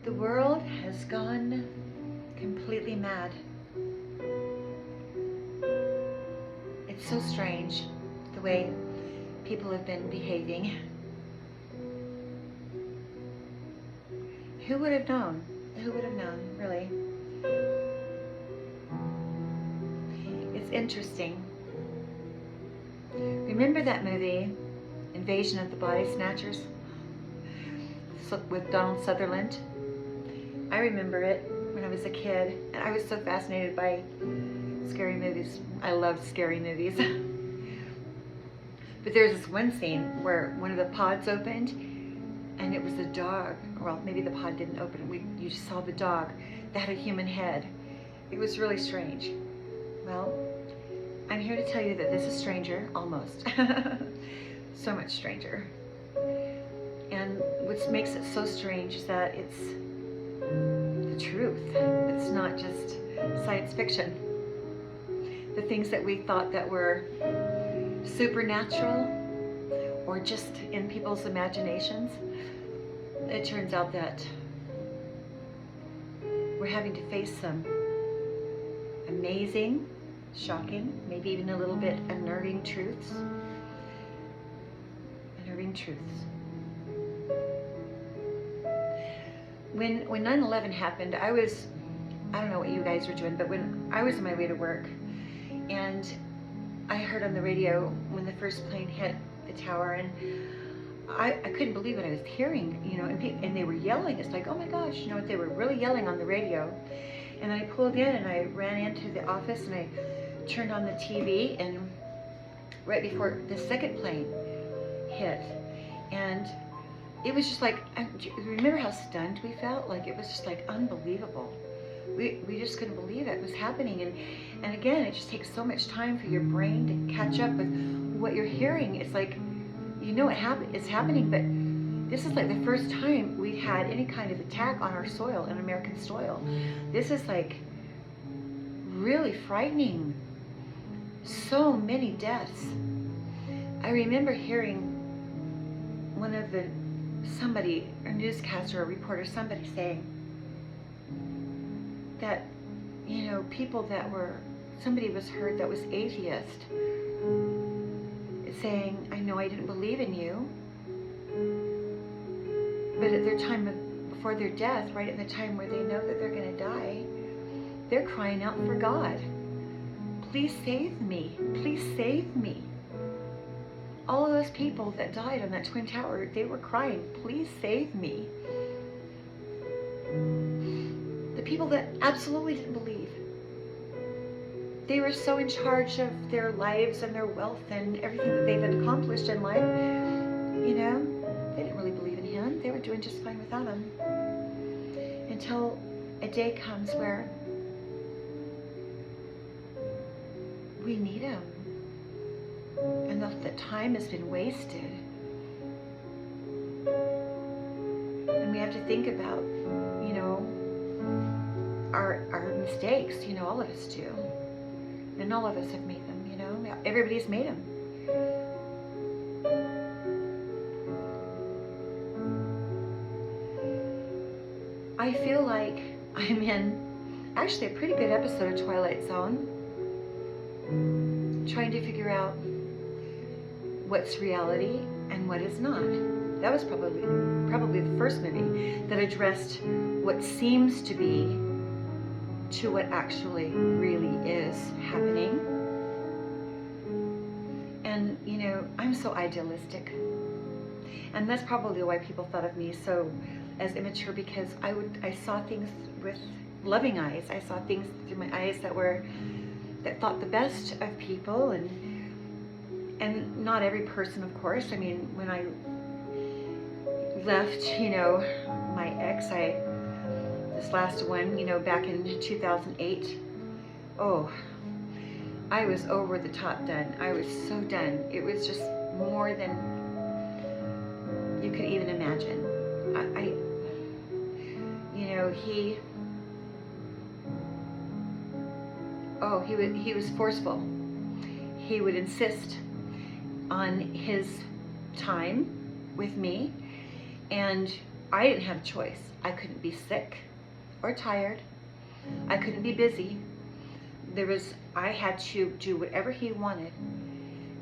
The world has gone completely mad. It's so strange the way people have been behaving. Who would have known? Who would have known, really? It's interesting. Remember that movie, Invasion of the Body Snatchers, with Donald Sutherland? I remember it when I was a kid, and I was so fascinated by scary movies. I loved scary movies. But there's this one scene where one of the pods opened, and it was a dog. Well, maybe the pod didn't open. You just saw the dog that had a human head. It was really strange. Well, I'm here to tell you that this is stranger, almost. So much stranger. And what makes it so strange is that it's the truth. It's not just science fiction. The things that we thought that were supernatural or just in people's imaginations, it turns out that we're having to face some amazing, shocking, maybe even a little bit unnerving truths. Unnerving truths. When 9/11 happened, I don't know what you guys were doing, but when I was on my way to work, and I heard on the radio when the first plane hit the tower, and I couldn't believe what I was hearing, and they were yelling. It's like, oh my gosh, they were really yelling on the radio. And then I pulled in and I ran into the office and I turned on the TV, and right before the second plane hit, and it was just like, remember how stunned we felt? Like, it was just like unbelievable. We just couldn't believe it was happening. And again, it just takes so much time for your brain to catch up with what you're hearing. It's like, it's happening, but this is like the first time we've had any kind of attack on our soil, on American soil. This is like really frightening. So many deaths. I remember hearing a newscaster or a reporter, somebody saying that, somebody was heard that was atheist, saying, I know I didn't believe in you, but at their time before their death, right at the time where they know that they're going to die, they're crying out for God. Please save me. Please save me. All of those people that died on that Twin Tower, they were crying, please save me. The people that absolutely didn't believe. They were so in charge of their lives and their wealth and everything that they've accomplished in life. They didn't really believe in him. They were doing just fine without him. Until a day comes where we need him. And the time has been wasted. And we have to think about, our mistakes, all of us do. And all of us have made them, everybody's made them. I feel like I'm in actually a pretty good episode of Twilight Zone, trying to figure out what's reality and what is not. That was probably the first movie that addressed what seems to be to what actually really is happening. And I'm so idealistic, and that's probably why people thought of me so as immature, because I saw things with loving eyes. I saw things through my eyes that thought the best of people, and not every person, of course. I mean, when I left, my ex, this last one, back in 2008, I was over the top done. I was so done. It was just more than you could even imagine. He was forceful. He would insist on his time with me, and I didn't have a choice. I couldn't be sick or tired. I couldn't be busy. I had to do whatever he wanted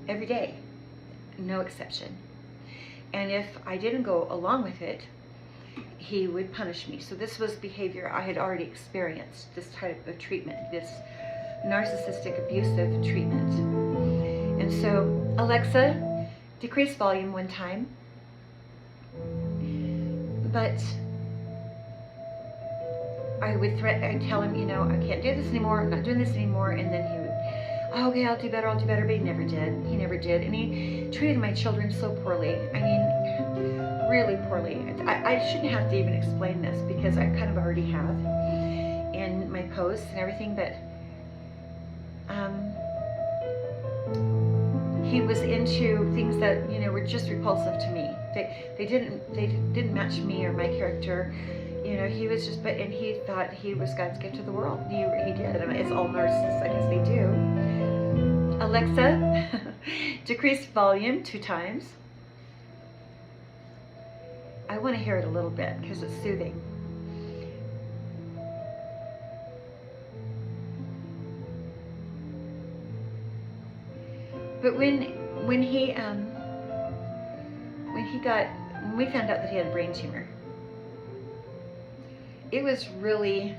every day, no exception. And if I didn't go along with it, he would punish me. So this was behavior I had already experienced, this type of treatment, this narcissistic abusive treatment. And so, Alexa, decrease volume one time. But I'd tell him, I can't do this anymore, I'm not doing this anymore, and then he would, oh, okay, I'll do better, but he never did. He never did. And he treated my children so poorly. I mean, really poorly. I shouldn't have to even explain this because I kind of already have in my posts and everything, but he was into things that, were just repulsive to me. They didn't match me or my character. He was just, and he thought he was God's gift to the world. He did. I mean, it's all narcissists, I guess they do. Alexa, decrease volume 2 times. I want to hear it a little bit because it's soothing. But when we found out that he had a brain tumor, it was really,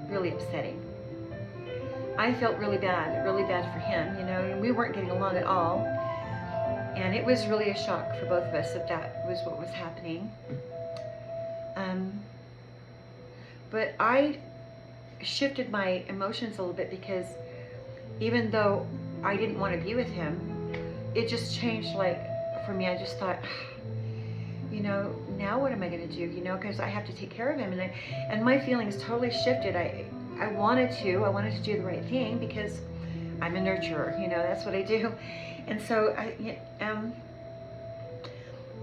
really upsetting. I felt really bad for him, and we weren't getting along at all. And it was really a shock for both of us that was what was happening. But I shifted my emotions a little bit because even though I didn't want to be with him, it just changed, for me. I just thought, now what am I going to do? Because I have to take care of him, and my feelings totally shifted. I wanted to do the right thing because I'm a nurturer. That's what I do, and so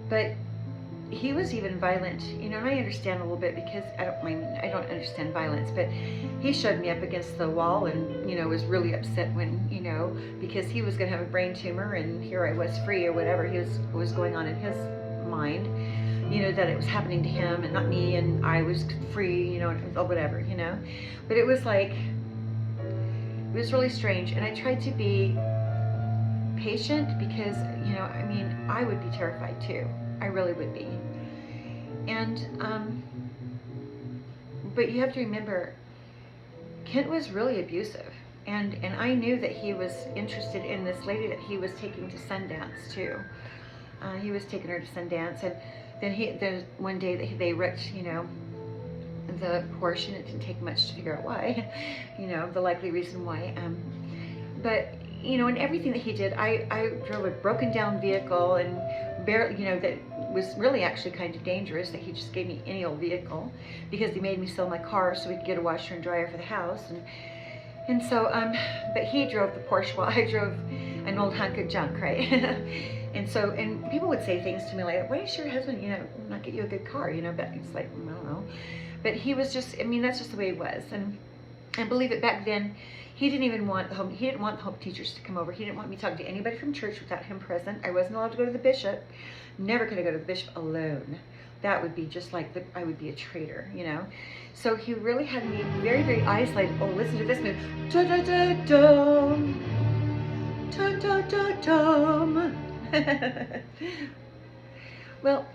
but he was even violent. And I understand a little bit because I don't understand violence, but he shoved me up against the wall and was really upset when because he was going to have a brain tumor and here I was free or whatever was going on in his mind, that it was happening to him and not me, and I was free, or whatever, but it was really strange. And I tried to be patient because I would be terrified too. I really would be. And but you have to remember, Kent was really abusive, and I knew that he was interested in this lady that he was taking to Sundance too. He was taking her to Sundance, and then one day that they wrecked, the Porsche, and it didn't take much to figure out why, the likely reason why. But and everything that he did, I drove a broken down vehicle and barely, that was really actually kind of dangerous, that he just gave me any old vehicle because he made me sell my car so we could get a washer and dryer for the house, and so but he drove the Porsche while I drove an old hunk of junk, right? and people would say things to me like, why does your husband not get you a good car, but it's like, I don't know. But he was just, that's just the way he was. And believe it, back then he didn't want the home teachers to come over. He didn't want me talking to anybody from church without him present. I wasn't allowed to go to the bishop. Never could I go to the bishop alone. That would be just like I would be a traitor, So he really had me very, very isolated. Oh, listen to this move. Da da da dum. Da da da dum. Well,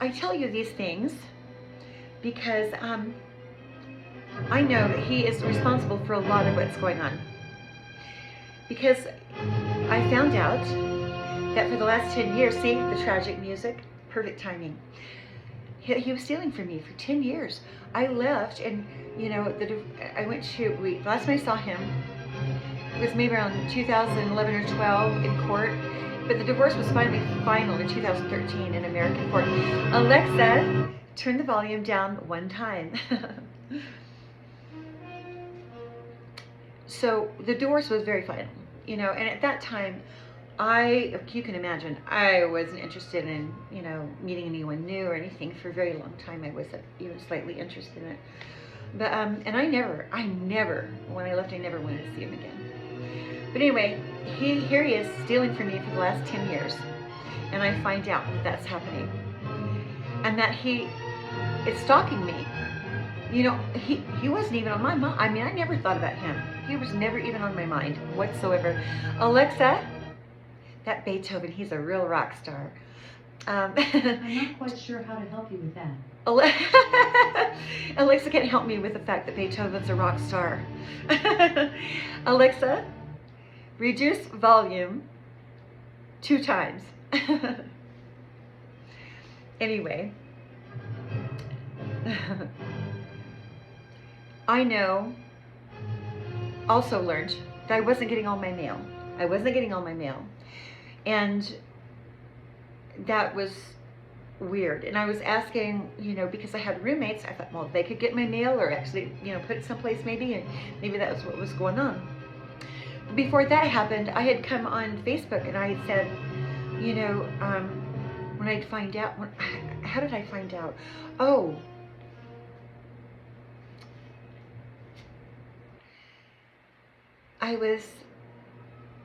I tell you these things because I know that he is responsible for a lot of what's going on. Because I found out that for the last 10 years, see the tragic music, perfect timing. He was stealing from me for 10 years. I left, and I went to, last time I saw him, it was maybe around 2011 or 12 in court, but the divorce was final in 2013 in American court. Alexa, turn the volume down one time. So the divorce was very final, and at that time, you can imagine, I wasn't interested in, meeting anyone new or anything for a very long time. I wasn't even slightly interested in it. But, and I never, when I left, I never wanted to see him again. But anyway, here he is stealing from me for the last 10 years. And I find out that that's happening. And that he it's stalking me. You know, he wasn't even on my mind. I mean, I never thought about him. He was never even on my mind whatsoever. Alexa, that Beethoven, he's a real rock star. I'm not quite sure how to help you with that. Alexa can't help me with the fact that Beethoven's a rock star. Alexa, reduce volume 2 times. Anyway, I also learned that I wasn't getting all my mail. I wasn't getting all my mail. And that was weird. And I was asking, you know, because I had roommates, I thought, well, they could get my mail or actually, you know, put it someplace maybe, and maybe that was what was going on. Before that happened, I had come on Facebook and I had said, you know, when I'd find out, how did I find out? Oh, I was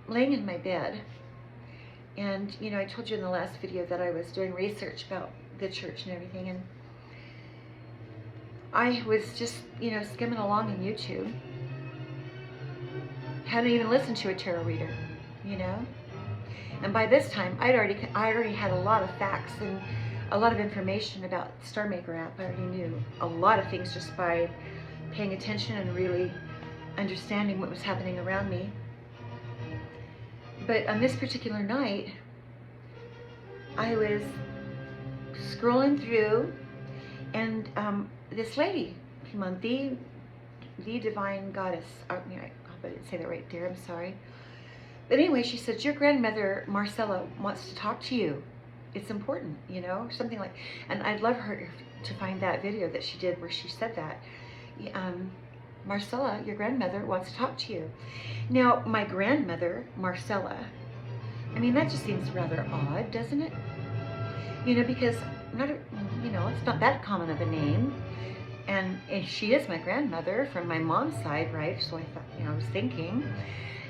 laying in my bed, and, you know, I told you in the last video that I was doing research about the church and everything, and I was just, you know, skimming along on YouTube. Hadn't even listened to a tarot reader, you know? And by this time, I already had a lot of facts and a lot of information about Star Maker app. I already knew a lot of things just by paying attention and really understanding what was happening around me. But on this particular night, I was scrolling through, and this lady came on, the Divine Goddess. I mean, I hope I didn't say that right there. I'm sorry. But anyway, she said, your grandmother, Marcella, wants to talk to you. It's important, you know, something like, and I'd love her to find that video that she did where she said that. Marcella, your grandmother, wants to talk to you. Now, my grandmother, Marcella, I mean, that just seems rather odd, doesn't it? You know, because, you know, it's not that common of a name. And she is my grandmother from my mom's side, right? So I thought, you know, I was thinking.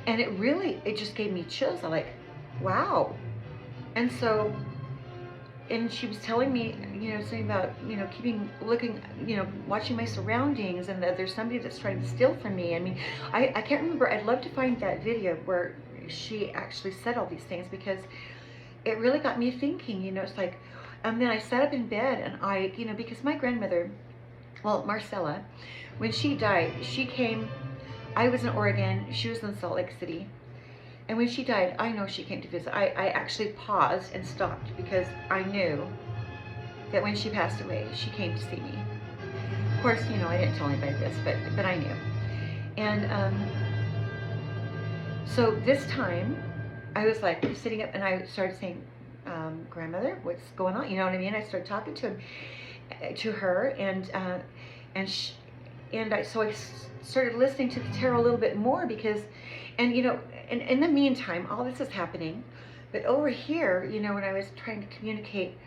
And it just gave me chills. I'm like, wow. And so, and she was telling me, you know, something about, you know, looking, you know, watching my surroundings, and that there's somebody that's trying to steal from me. I mean, I can't remember. I'd love to find that video where she actually said all these things, because it really got me thinking, you know, it's like, and then I sat up in bed and I, you know, because my grandmother, well, Marcella, when she died, she came, I was in Oregon, she was in Salt Lake City. And when she died, I know she came to visit. I actually paused and stopped because I knew that when she passed away, she came to see me. Of course, you know, I didn't tell anybody this, but I knew. And so this time, I was like sitting up and I started saying, grandmother, what's going on? You know what I mean? I started talking to her, and so I started listening to the tarot a little bit more, because, and you know, and in the meantime, all this is happening, but over here, you know, when I was trying to communicate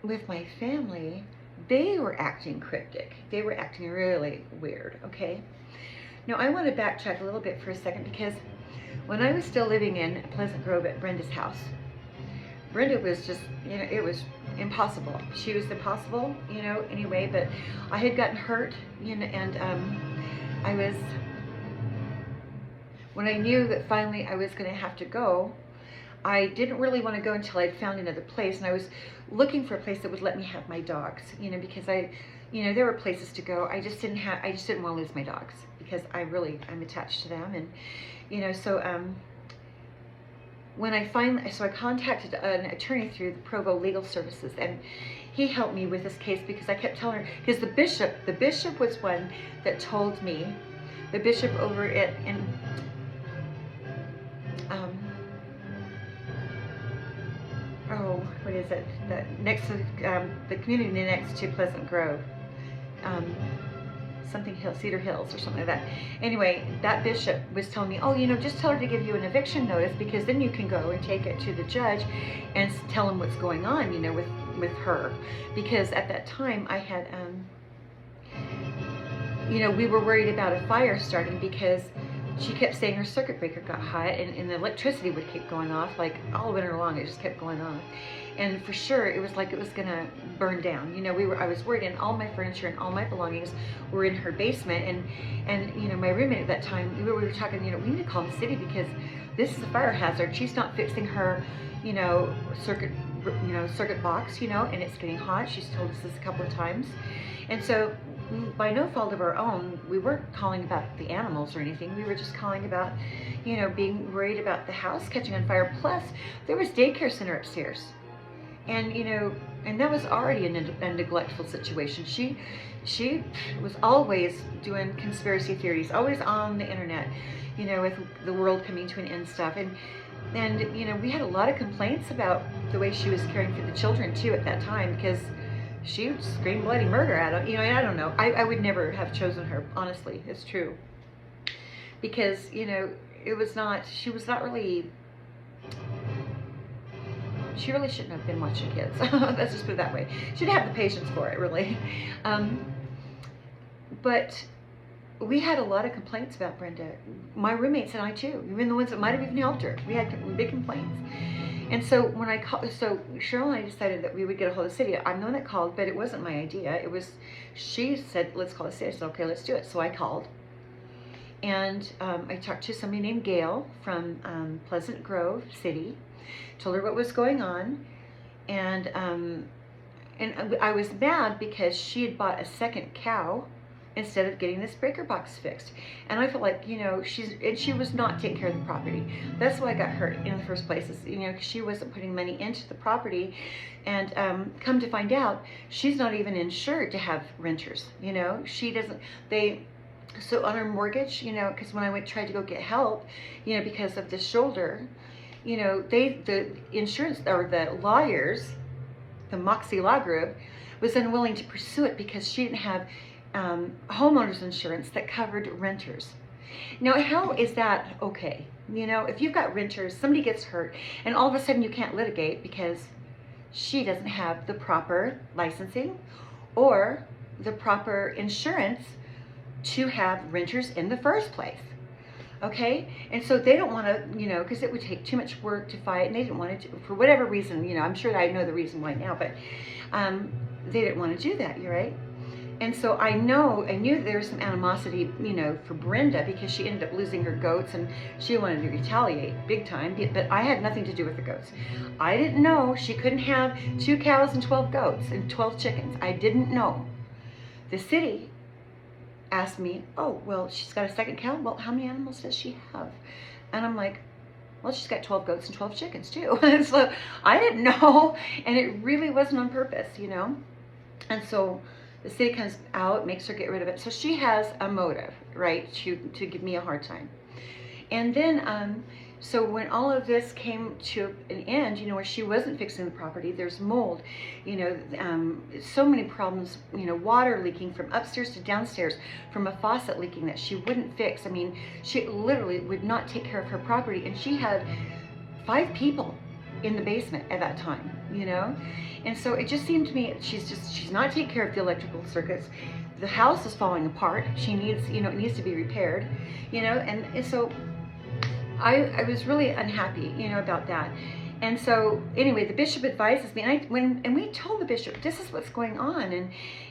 with my family, they were acting cryptic. They were acting really weird, okay? Now, I want to backtrack a little bit for a second, because when I was still living in Pleasant Grove at Brenda's house, Brenda was just, you know, it was impossible. She was impossible, you know, anyway, but I had gotten hurt, you know, and I was, when I knew that finally I was going to have to go, I didn't really want to go until I'd found another place, and I was looking for a place that would let me have my dogs, you know, because you know, there were places to go. I just didn't want to lose my dogs, because I'm attached to them, and, you know, so, when I contacted an attorney through the Provo Legal Services, and he helped me with this case, because I kept telling her, because the bishop was one that told me, the bishop over in what is it? Next to the community next to Pleasant Grove, something Hill, Cedar Hills or something like that. Anyway, that bishop was telling me, oh, you know, just tell her to give you an eviction notice, because then you can go and take it to the judge and tell him what's going on, you know, with her. Because at that time I had, you know, we were worried about a fire starting, because she kept saying her circuit breaker got hot, and the electricity would keep going off, like all winter long. It just kept going off, and for sure it was like it was gonna burn down. You know, I was worried, and all my furniture and all my belongings were in her basement, and you know, my roommate at that time, we were talking, you know, we need to call the city because this is a fire hazard. She's not fixing her, you know, circuit box, you know, and it's getting hot. She's told us this a couple of times, and so by no fault of our own, we weren't calling about the animals or anything. We were just calling about, you know, being worried about the house catching on fire. Plus, there was daycare center upstairs, and you know, and that was already a neglectful situation. She was always doing conspiracy theories, always on the internet, you know, with the world coming to an end stuff, and you know, we had a lot of complaints about the way she was caring for the children too at that time, because she would scream bloody murder at them. You know, I don't know. I would never have chosen her, honestly. It's true. Because, you know, she really shouldn't have been watching kids. Let's just put it that way. She didn't have the patience for it, really. But we had a lot of complaints about Brenda. My roommates and I too, even the ones that might have even helped her. We had big complaints. And so when I called, so Cheryl and I decided that we would get a hold of the city. I'm the one that called, but it wasn't my idea. It was, she said, let's call the city. I said, okay, let's do it. So I called. And I talked to somebody named Gail from Pleasant Grove City, told her what was going on. And I was mad because she had bought a second cow instead of getting this breaker box fixed. And I felt like, you know, she was not taking care of the property. That's why I got hurt in the first place, is, you know, she wasn't putting money into the property. And come to find out, she's not even insured to have renters, you know. She doesn't, so on her mortgage, you know, because when I tried to go get help, you know, because of the shoulder, you know, the insurance, or the lawyers, the Moxie Law Group, was unwilling to pursue it because she didn't have homeowners insurance that covered renters. Now, how is that okay? You know, if you've got renters, somebody gets hurt, and all of a sudden you can't litigate because she doesn't have the proper licensing or the proper insurance to have renters in the first place. Okay, and so they don't want to, you know, because it would take too much work to fight, and they didn't want to, for whatever reason, you know, I'm sure I know the reason why now, but they didn't want to do that, you're right? And so I knew there was some animosity, you know, for Brenda, because she ended up losing her goats and she wanted to retaliate big time, but I had nothing to do with the goats. I didn't know she couldn't have 2 cows and 12 goats and 12 chickens. I didn't know. The city asked me, oh, well, she's got a second cow. Well, how many animals does she have? And I'm like, well, she's got 12 goats and 12 chickens too. And so I didn't know, and it really wasn't on purpose, you know. And so the city comes out, makes her get rid of it. So she has a motive, right, to give me a hard time. And then, so when all of this came to an end, you know, where she wasn't fixing the property, there's mold, you know, so many problems, you know, water leaking from upstairs to downstairs, from a faucet leaking that she wouldn't fix. I mean, she literally would not take care of her property, and she had 5 people in the basement at that time, you know. And so it just seemed to me she's not taking care of the electrical circuits. The house is falling apart. She needs, you know, it needs to be repaired, you know. And so I was really unhappy, you know, about that. And so anyway, the bishop advises me, and we told the bishop this is what's going on,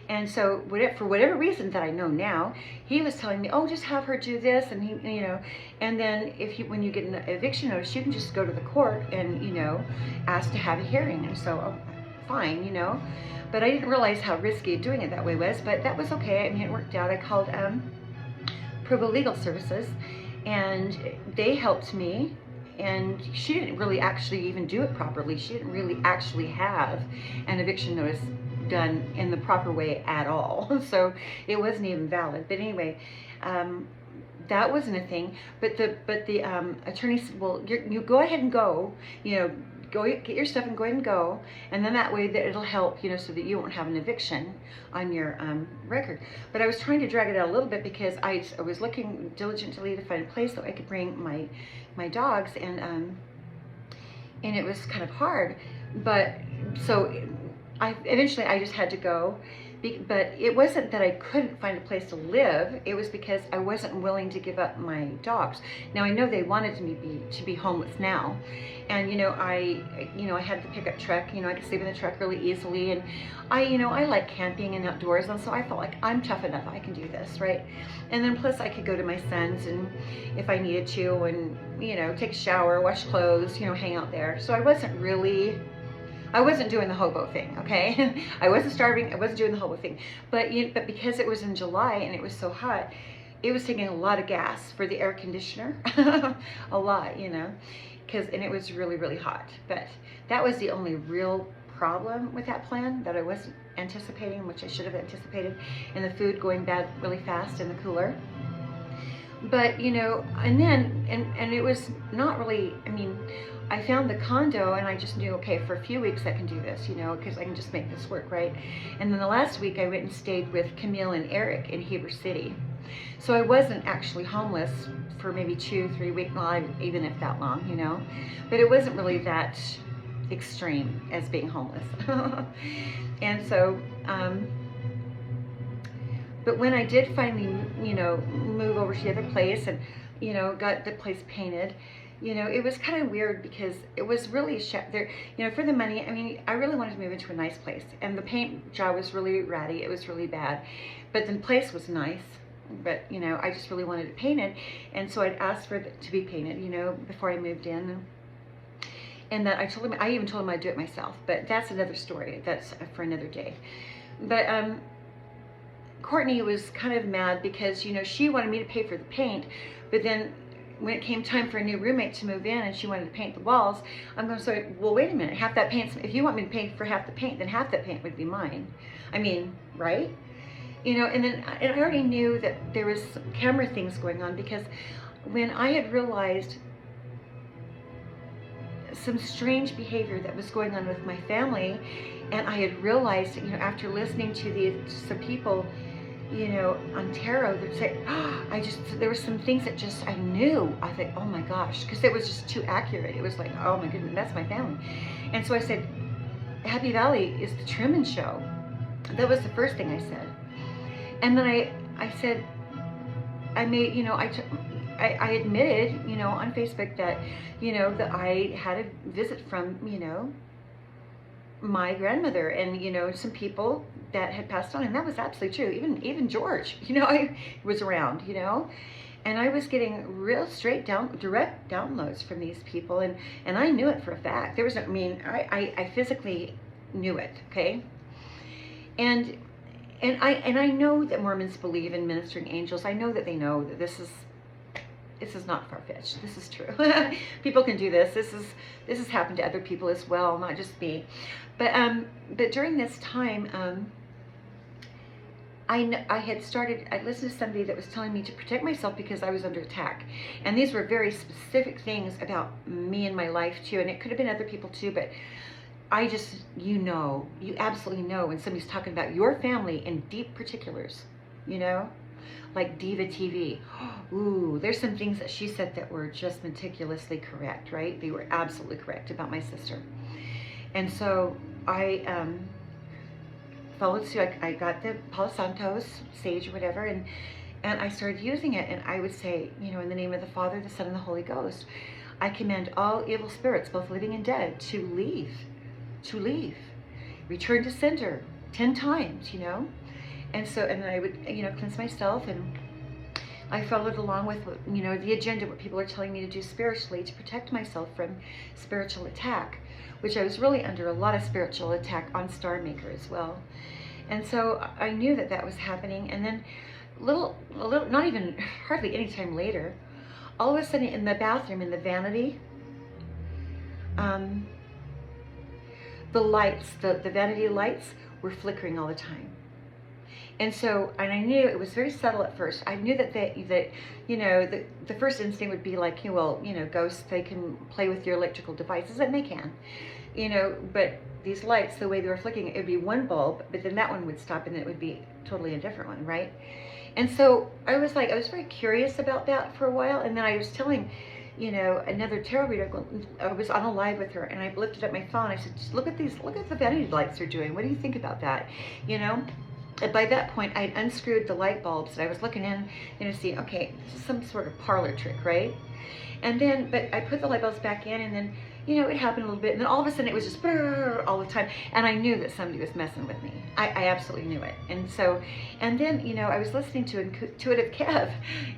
and so for whatever reason that I know now, he was telling me, oh, just have her do this, and he, you know, and then when you get an eviction notice, you can just go to the court and, you know, ask to have a hearing. And so, oh, fine, you know, but I didn't realize how risky doing it that way was, but that was okay. I mean, it worked out. I called Provo Legal Services, and they helped me. And she didn't really actually even do it properly. She didn't really actually have an eviction notice done in the proper way at all. So it wasn't even valid. But anyway, that wasn't a thing. But the attorney said, well, you go ahead and go, you know, go get your stuff and go ahead and go, and then that way that it'll help, you know, so that you won't have an eviction on your record. But I was trying to drag it out a little bit because I was looking diligently to find a place that I could bring my dogs, and it was kind of hard. But so eventually I just had to go, But it wasn't that I couldn't find a place to live. It was because I wasn't willing to give up my dogs. Now I know they wanted me to be homeless now, and I had the pickup truck. I could sleep in the truck really easily, and I like camping and outdoors, and so I felt like I'm tough enough. I can do this, right? And then plus I could go to my son's and if I needed to, and take a shower, wash clothes, hang out there. So I wasn't doing the hobo thing, okay? I wasn't starving, I wasn't doing the hobo thing. But because it was in July and it was so hot, it was taking a lot of gas for the air conditioner. A lot, and it was really, really hot. But that was the only real problem with that plan that I wasn't anticipating, which I should have anticipated, and the food going bad really fast in the cooler. But and then it was not really, I found the condo and I just knew, okay, for a few weeks I can do this, because I can just make this work, right? And then the last week I went and stayed with Camille and Eric in Heber City. So I wasn't actually homeless for maybe 2-3 weeks, well, even if that long, but it wasn't really that extreme as being homeless. And so, but when I did finally, move over to the other place and, got the place painted, it was kind of weird because it was really there, for the money. I really wanted to move into a nice place, and the paint job was really ratty. It was really bad, but the place was nice. But I just really wanted it painted, and so I'd asked for it to be painted, before I moved in. And that I even told him I'd do it myself. But that's another story. That's for another day. But Courtney was kind of mad because she wanted me to pay for the paint, but then when it came time for a new roommate to move in and she wanted to paint the walls, I'm going to say, well, wait a minute, half that paint, if you want me to pay for half the paint, then half that paint would be mine. Right? And then I already knew that there was some camera things going on, because when I had realized some strange behavior that was going on with my family, and I had realized, after listening to some people, on tarot, they'd say, there were some things that I knew. I thought, oh my gosh, because it was just too accurate. It was like, oh my goodness, that's my family. And so I said, Happy Valley is the Truman Show. That was the first thing I said. And then I said, I admitted, on Facebook that, that I had a visit from, my grandmother and, some people that had passed on. And that was absolutely true. Even George, I was around, and I was getting real direct downloads from these people. And I knew it for a fact. There was, I physically knew it. Okay. And I know that Mormons believe in ministering angels. I know that they know that this is not far-fetched. This is true. People can do this. This has happened to other people as well, not just me. But during this time, I listened to somebody that was telling me to protect myself because I was under attack. And these were very specific things about me and my life too. And it could have been other people too, but I just, you absolutely know when somebody's talking about your family in deep particulars, like Diva TV. Ooh, there's some things that she said that were just meticulously correct, right? They were absolutely correct about my sister. And so I followed suit. I got the Palo Santos sage or whatever, and I started using it. And I would say, in the name of the Father, the Son, and the Holy Ghost, I command all evil spirits, both living and dead, to leave. Return to sender 10 times, And so, and then I would, cleanse myself, and I followed along with, the agenda, what people are telling me to do spiritually to protect myself from spiritual attack, which I was really under a lot of spiritual attack on Star Maker as well. And so I knew that was happening. And then not even hardly any time later, all of a sudden in the bathroom, in the vanity, the lights, the vanity lights were flickering all the time. And so, and I knew it was very subtle at first. I knew that the first instinct would be like, ghosts, they can play with your electrical devices, and they can, but these lights, the way they were flicking, it would be one bulb, but then that one would stop and it would be totally a different one, right? And so I was very curious about that for a while. And then I was telling, another tarot reader, I was on a live with her, and I lifted up my phone. I said, just look at the vanity lights they're doing. What do you think about that? And by that point, I'd unscrewed the light bulbs and I was looking in, see, okay, this is some sort of parlor trick, right? And then, but I put the light bulbs back in, and then, it happened a little bit, and then all of a sudden it was just all the time, and I knew that somebody was messing with me. I absolutely knew it. And so, and then, I was listening to Intuitive Kev.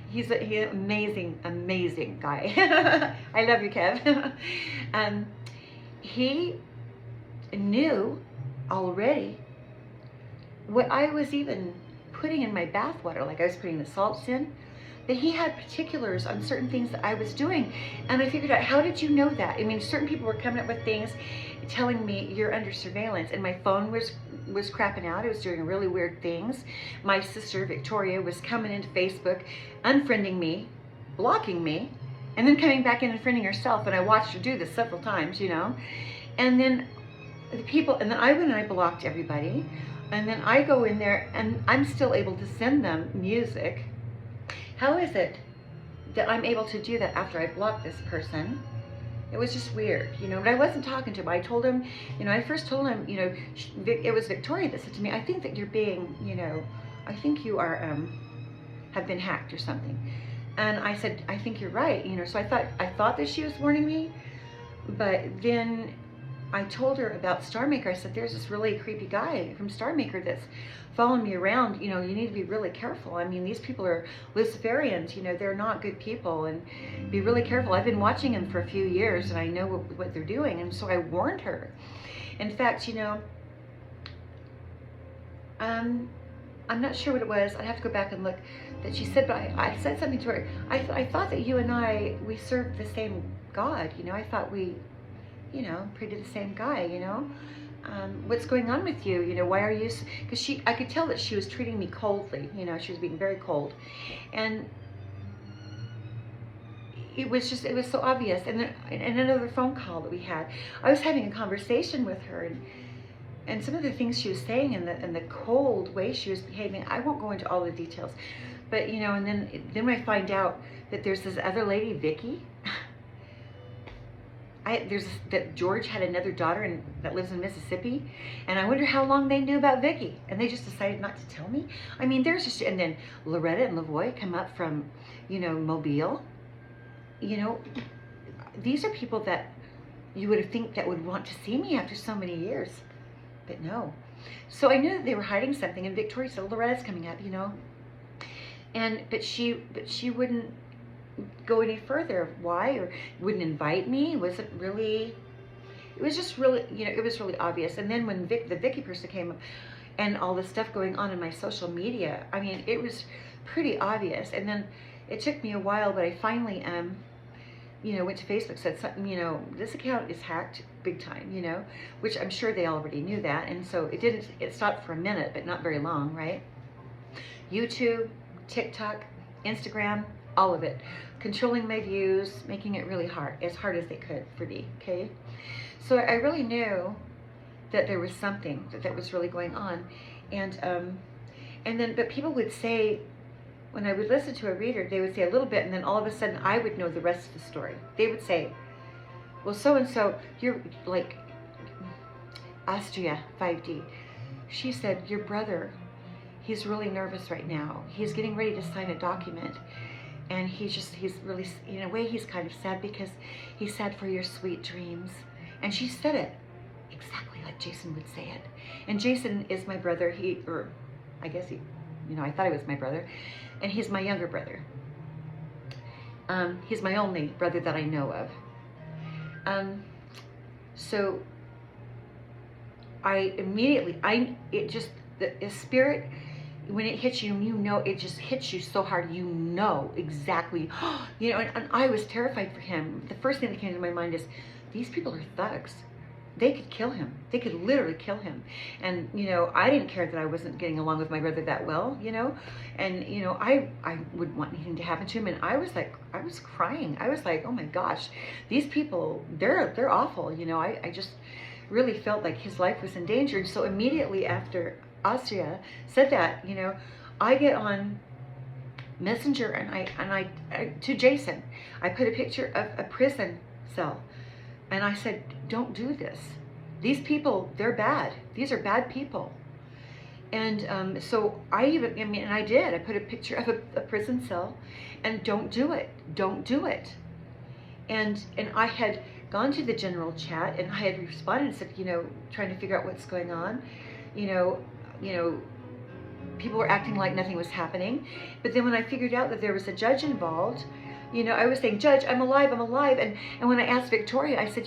He's an amazing guy. I love you, Kev. He knew already what I was even putting in my bath water, like I was putting the salts in, that he had particulars on certain things that I was doing. And I figured out, how did you know that? I mean, certain people were coming up with things telling me you're under surveillance, and my phone was crapping out. It was doing really weird things. My sister Victoria was coming into Facebook, unfriending me, blocking me, and then coming back in and friending herself, and I watched her do this several times, and then the people, and then I went and I blocked everybody, and then I go in there and I'm still able to send them music. How is it that I'm able to do that after I blocked this person? It was just weird, but I wasn't talking to him. I told him, I first told him, it was Victoria that said to me, I think that you're being, I think you are, have been hacked or something. And I said, I think you're right, so I thought that she was warning me, but then I told her about Star Maker. I said, there's this really creepy guy from Star Maker that's following me around. You need to be really careful. I mean, these people are Luciferians, they're not good people, and be really careful. I've been watching them for a few years, and I know what they're doing, and so I warned her. In fact, I'm not sure what it was. I'd have to go back and look that she said, but I said something to her. I thought that you and I, we served the same God, I thought we, prayed to the same guy, what's going on with you? Why are you, because I could tell that she was treating me coldly, she was being very cold. And it was so obvious. And then in another phone call that we had, I was having a conversation with her, and some of the things she was saying and the cold way she was behaving, I won't go into all the details, but and then I find out that there's this other lady, Vicky. That George had another daughter that lives in Mississippi, and I wonder how long they knew about Vicky, and they just decided not to tell me. I mean, and then Loretta and Lavoy come up from, Mobile. These are people that you would think that would want to see me after so many years, but no. So I knew that they were hiding something, and Victoria said, Loretta's coming up, but she wouldn't go any further. Why? Or wouldn't invite me? It was just really, it was really obvious. And then when the Vicky person came up, and all the stuff going on in my social media, I mean, it was pretty obvious. And then it took me a while, but I finally went to Facebook, said something, this account is hacked big time, which I'm sure they already knew that. And so it stopped for a minute, but not very long, right? YouTube, TikTok, Instagram, all of it, controlling my views, making it really hard as they could for me, okay? So I really knew that there was something that was really going on. And then, but people would say, when I would listen to a reader, they would say a little bit, and then all of a sudden I would know the rest of the story. They would say, well, so-and-so, you're like, Astria 5D, she said, your brother, he's really nervous right now. He's getting ready to sign a document. And he's really, in a way, he's kind of sad because he's sad for your sweet dreams. And she said it exactly like Jason would say it. And Jason is my brother. I thought he was my brother. And he's my younger brother. He's my only brother that I know of. So I immediately, the spirit, when it hits you, it just hits you so hard, exactly, and I was terrified for him. The first thing that came to my mind is, these people are thugs. They could kill him. They could literally kill him. And, I didn't care that I wasn't getting along with my brother that well, and, I wouldn't want anything to happen to him. And I was crying. I was like, oh my gosh, these people, they're awful. I just really felt like his life was in danger. And so immediately after Astria said that, I get on Messenger and I to Jason, I put a picture of a prison cell, and I said, don't do this. These people, they're bad. These are bad people. And so and I did. I put a picture of a prison cell, and don't do it. Don't do it. And I had gone to the general chat, and I had responded and said, trying to figure out what's going on. You know, people were acting like nothing was happening. But then when I figured out that there was a judge involved, I was saying, Judge, I'm alive, I'm alive. And when I asked Victoria, I said,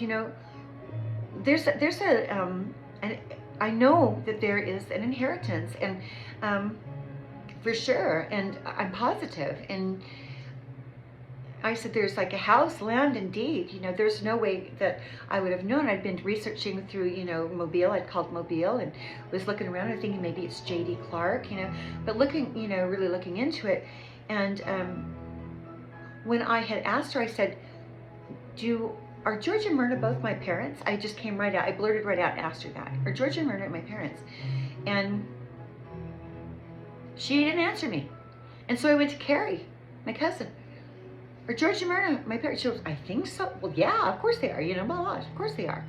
there's and I know that there is an inheritance, and for sure, and I'm positive. And I said, there's like a house, land, and deed. There's no way that I would have known. I'd been researching through, Mobile. I'd called Mobile and was looking around and thinking maybe it's J.D. Clark, but looking, really looking into it. And when I had asked her, I said, are George and Myrna both my parents? I just came right out. I blurted right out and asked her that. Are George and Myrna my parents? And she didn't answer me. And so I went to Carrie, my cousin. Are George and Myrna my parents? She goes, I think so. Well, yeah, of course they are. Blah, blah, of course they are.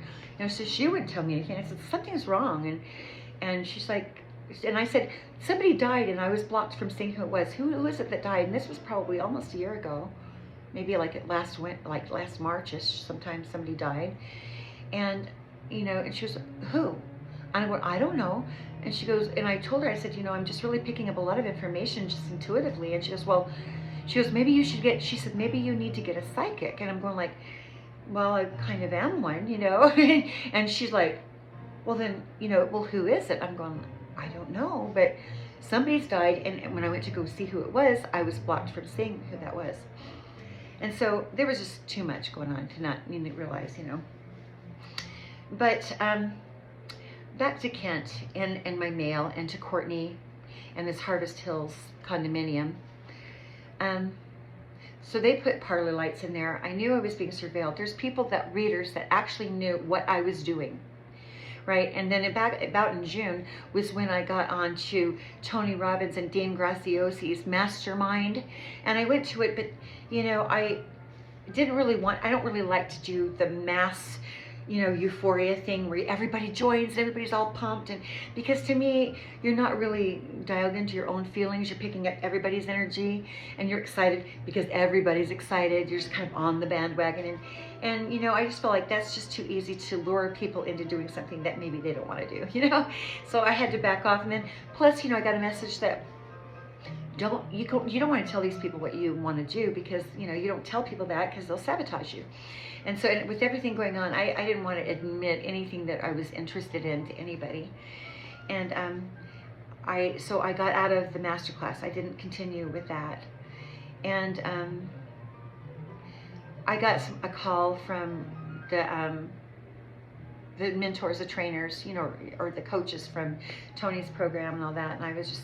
So she wouldn't tell me anything. I said, something's wrong. And she's like, and I said, somebody died, and I was blocked from seeing who it was. Who is it that died? And this was probably almost a year ago. Maybe like last March-ish, sometime somebody died. And, and she was, who? And I went, I don't know. And she goes, and I told her, I said, I'm just really picking up a lot of information just intuitively. And she goes, maybe you should she said, maybe you need to get a psychic. And I'm going like, well, I kind of am one, And she's like, well then, well, who is it? I'm going, I don't know, but somebody's died. And when I went to go see who it was, I was blocked from seeing who that was. And so there was just too much going on to not realize, But back to Kent and my mail, and to Courtney and this Harvest Hills condominium. So they put parlor lights in there. I knew I was being surveilled. There's readers that actually knew what I was doing. Right, and then about in June was when I got on to Tony Robbins and Dean Graciosi's mastermind, and I went to it, but I don't really like to do the mass, euphoria thing where everybody joins and everybody's all pumped, and because to me, you're not really dialed into your own feelings. You're picking up everybody's energy, and you're excited because everybody's excited. You're just kind of on the bandwagon, and I just feel like that's just too easy to lure people into doing something that maybe they don't want to do, So I had to back off, and then plus, I got a message that you don't want to tell these people what you want to do, because you don't tell people that because they'll sabotage you. And so with everything going on, I didn't want to admit anything that I was interested in to anybody. And I got out of the masterclass. I didn't continue with that. And I got a call from the mentors, the trainers, or the coaches from Tony's program and all that. And I was just,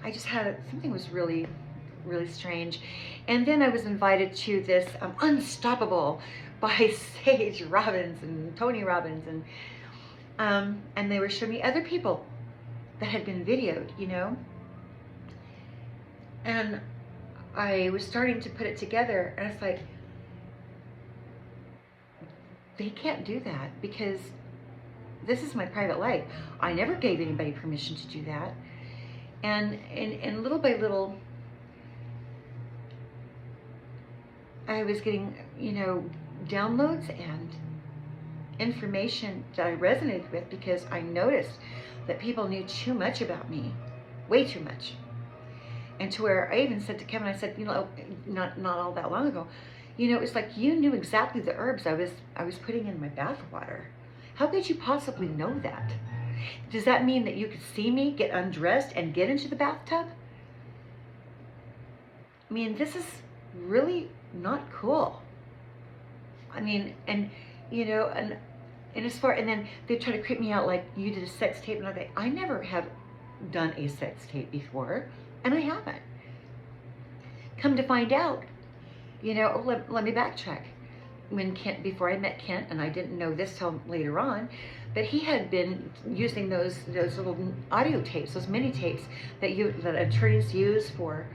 I just had something was really, really strange. And then I was invited to this Unstoppable by Sage Robbins and Tony Robbins, and they were showing me other people that had been videoed, and I was starting to put it together, and it's like, they can't do that because this is my private life. I never gave anybody permission to do that. And little by little, I was getting, downloads and information that I resonated with, because I noticed that people knew too much about me, way too much. And to where I even said to Kevin, I said, not all that long ago, it's like you knew exactly the herbs I was putting in my bath water. How could you possibly know that? Does that mean that you could see me get undressed and get into the bathtub? I mean, this is really not cool. I mean, and then they try to creep me out like you did a sex tape, and all that. I never have done a sex tape before, and I haven't. Come to find out, let me backtrack. Before I met Kent, and I didn't know this till later on, but he had been using those little audio tapes, those mini tapes that attorneys use for,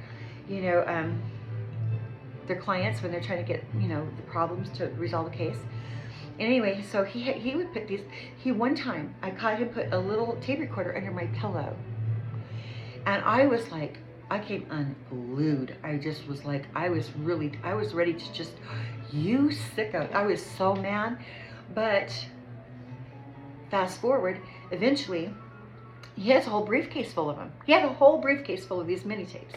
their clients when they're trying to get, the problems to resolve a case. Anyway, so he would put these. One time I caught him put a little tape recorder under my pillow. And I was like, I came unglued. I just was like, I was ready to just, you sicko. I was so mad. But fast forward, eventually, he has a whole briefcase full of them. He had a whole briefcase full of these mini tapes.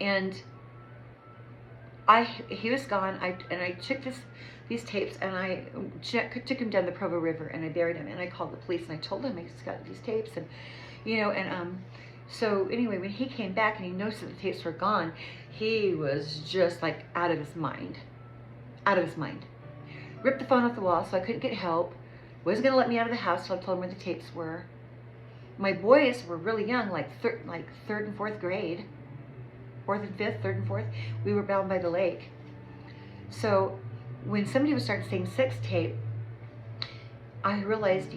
And he was gone. I took these tapes and I took him down the Provo River and I buried him. And I called the police and I told them I just got these tapes and, so anyway, when he came back and he noticed that the tapes were gone, he was just like out of his mind. Out of his mind. Ripped the phone off the wall so I couldn't get help. Wasn't going to let me out of the house till I told him where the tapes were. My boys were really young, like third and fourth grade. Fourth and fifth, third and fourth. We were bound by the lake. So when somebody would start saying sex tape, I realized,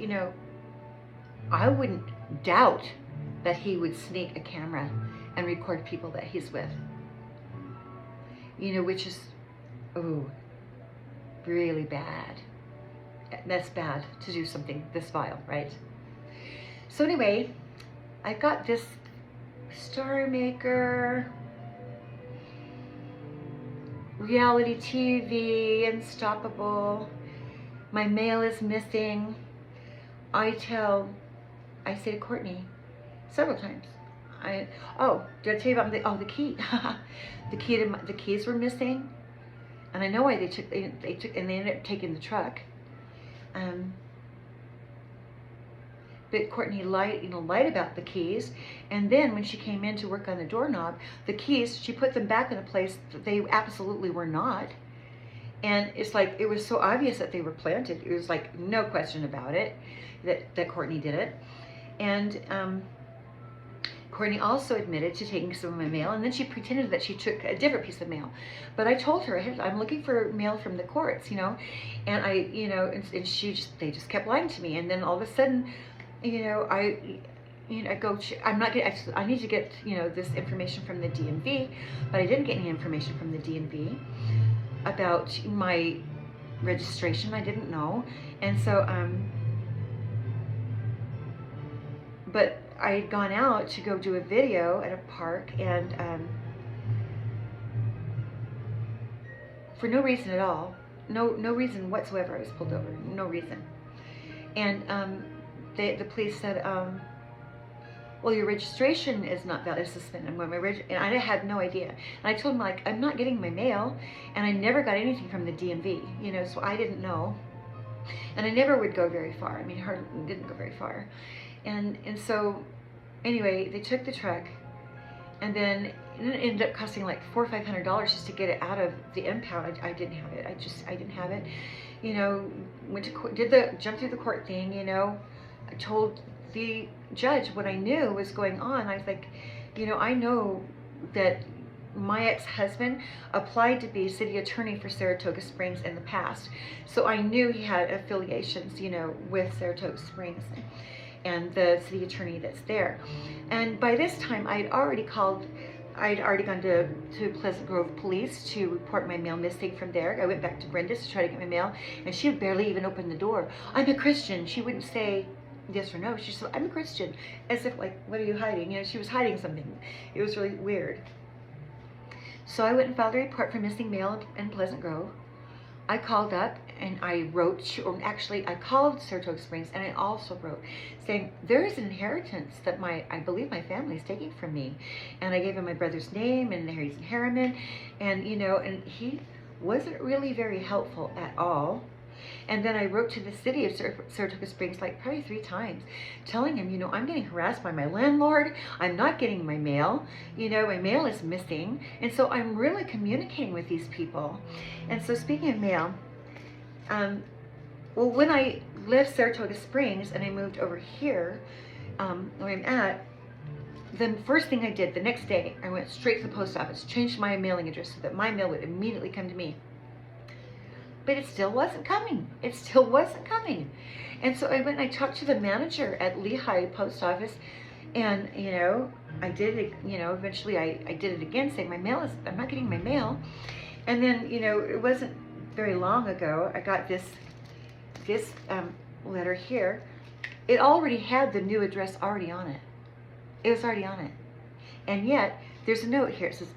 I wouldn't doubt that he would sneak a camera and record people that he's with. Which is, really bad. That's bad to do something this vile, right? So anyway, I got this Star Maker, reality TV, Unstoppable. My mail is missing. I say to Courtney several times. Did I tell you about the key? The keys were missing, and I know why they took, and they ended up taking the truck. But Courtney lied about the keys, and then when she came in to work on the doorknob, the keys, she put them back in a place that they absolutely were not. And it's like, it was so obvious that they were planted. It was like, no question about it, that Courtney did it. And Courtney also admitted to taking some of my mail, and then she pretended that she took a different piece of mail. But I told her, I'm looking for mail from the courts, and and they just kept lying to me. And then all of a sudden, I go, I need to get, this information from the DMV, but I didn't get any information from the DMV about my registration. I didn't know. And so, but I had gone out to go do a video at a park, and for no reason at all, no reason whatsoever, I was pulled over, no reason. And the police said, well, your registration is not valid, it's suspended. And I had no idea. And I told them, I'm not getting my mail, and I never got anything from the DMV, so I didn't know. And I never would go very far. Didn't go very far. And so, anyway, they took the truck, and then it ended up costing like $400 or $500 just to get it out of the impound. I didn't have it. I didn't have it. Went to court, jumped through the court thing. I told the judge what I knew was going on. I was like, I know that my ex-husband applied to be city attorney for Saratoga Springs in the past, so I knew he had affiliations, with Saratoga Springs and the city attorney that's there. And by this time, I'd already gone to Pleasant Grove Police to report my mail missing from there. I went back to Brenda's to try to get my mail, and she would barely even open the door. I'm a Christian. She wouldn't say yes or no. She said, I'm a Christian. As if, like, what are you hiding? She was hiding something. It was really weird. So I went and filed a report for missing mail in Pleasant Grove. I called up and I wrote, or actually I called Saratoga Springs, and I also wrote saying there is an inheritance that I believe my family is taking from me. And I gave him my brother's name, and he's in Harriman, and and he wasn't really very helpful at all. And then I wrote to the city of Saratoga Springs like probably 3 times, telling him, I'm getting harassed by my landlord. I'm not getting my mail. My mail is missing. And so I'm really communicating with these people. And so speaking of mail, well, when I left Saratoga Springs and I moved over here, where I'm at, the first thing I did the next day, I went straight to the post office, changed my mailing address so that my mail would immediately come to me. But it still wasn't coming. It still wasn't coming. And so I went and I talked to the manager at Lehigh Post Office, and, I did it, eventually I did it again, saying I'm not getting my mail. And then, it wasn't very long ago, I got this letter here. It already had the new address already on it. It was already on it. And yet, there's a note here. It says,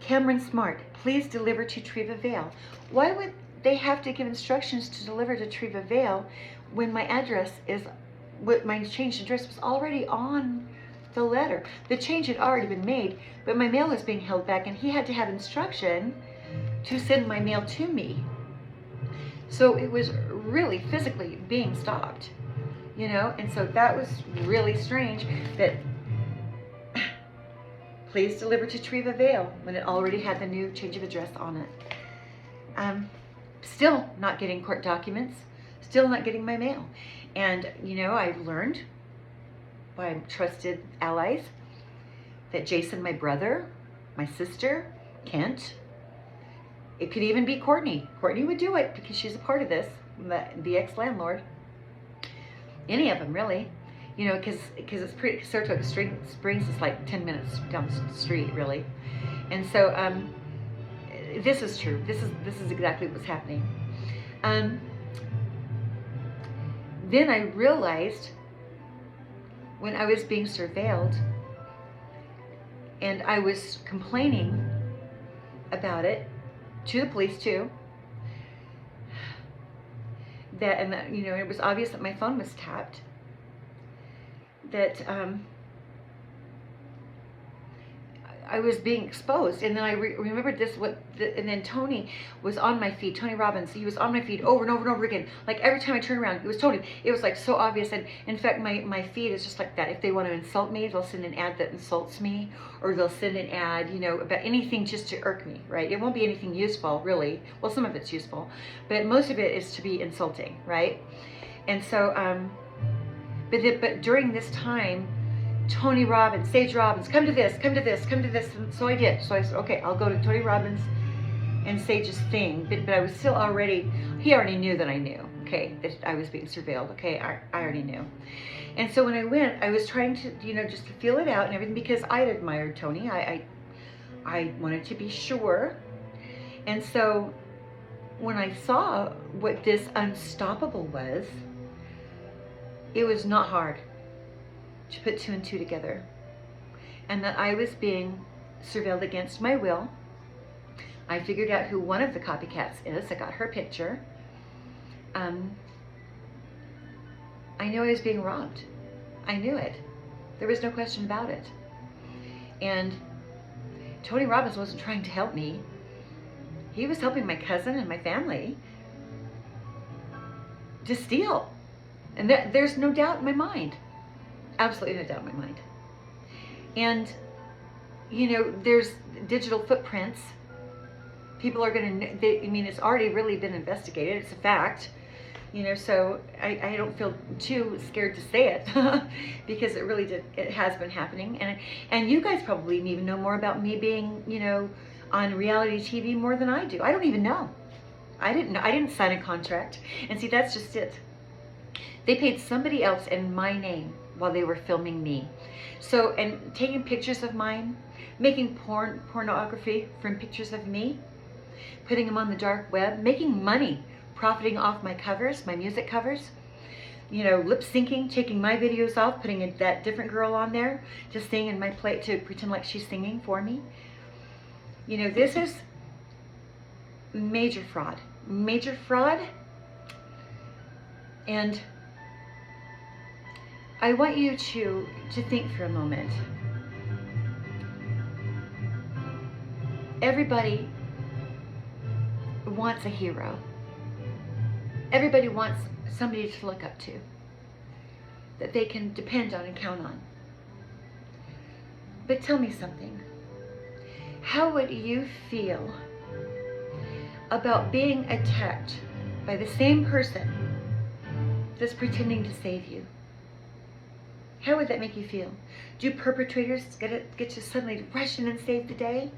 Cameron Smart, please deliver to Treva Vale. Why would they have to give instructions to deliver to Treva Vale when my address is, my changed address was already on the letter? The change had already been made, but my mail was being held back, and he had to have instruction to send my mail to me. So it was really physically being stopped, you know? And so that was really strange that please deliver to Treva Vale when it already had the new change of address on it. Still not getting court documents, still not getting my mail. And, you know, I've learned by trusted allies that Jason, my brother, my sister, Kent, it could even be Courtney. Courtney would do it because she's a part of this, the ex-landlord. Any of them, really. You know, because it's pretty, Saratoga Springs is like 10 minutes down the street, really. And so, this is true. This is exactly what's happening. Then I realized when I was being surveilled and I was complaining about it to the police too, that, you know, it was obvious that my phone was tapped, that I was being exposed. And then I remembered this, and then Tony was on my feed, Tony Robbins, he was on my feed over and over and over again. Like every time I turned around, it was Tony. It was like so obvious. And in fact, my feed is just like that. If they want to insult me, they'll send an ad that insults me, or they'll send an ad, you know, about anything just to irk me, right? It won't be anything useful, really. Well, some of it's useful, but most of it is to be insulting, right? And so, but during this time, Tony Robbins, Sage Robbins, come to this, come to this, come to this. And so I did. So I said, okay, I'll go to Tony Robbins and Sage's thing. But I was still he already knew that I knew, okay, that I was being surveilled, okay, I already knew. And so when I went, I was trying to, you know, just to feel it out and everything, because I'd admired Tony. I wanted to be sure. And so when I saw what this unstoppable was, it was not hard to put two and two together, and that I was being surveilled against my will. I figured out who one of the copycats is. I got her picture. I knew I was being robbed. I knew it. There was no question about it. And Tony Robbins wasn't trying to help me. He was helping my cousin and my family to steal. And there's no doubt in my mind. Absolutely no doubt in my mind. And, you know, there's digital footprints. People are going to, I mean, it's already really been investigated. It's a fact, you know, so I don't feel too scared to say it because it has been happening. And you guys probably even know more about me being, you know, on reality TV more than I do. I don't even know. I didn't sign a contract. And see, that's just it. They paid somebody else in my name while they were filming me. So, and taking pictures of mine, making pornography from pictures of me, putting them on the dark web, making money, profiting off my covers, my music covers, you know, lip syncing, taking my videos off, putting that different girl on there to sing in my plate, to pretend like she's singing for me. You know, this is major fraud. Major fraud. And I want you to think for a moment. Everybody wants a hero. Everybody wants somebody to look up to, that they can depend on and count on. But tell me something. How would you feel about being attacked by the same person that's pretending to save you? How would that make you feel? Do perpetrators get to suddenly rush in and save the day?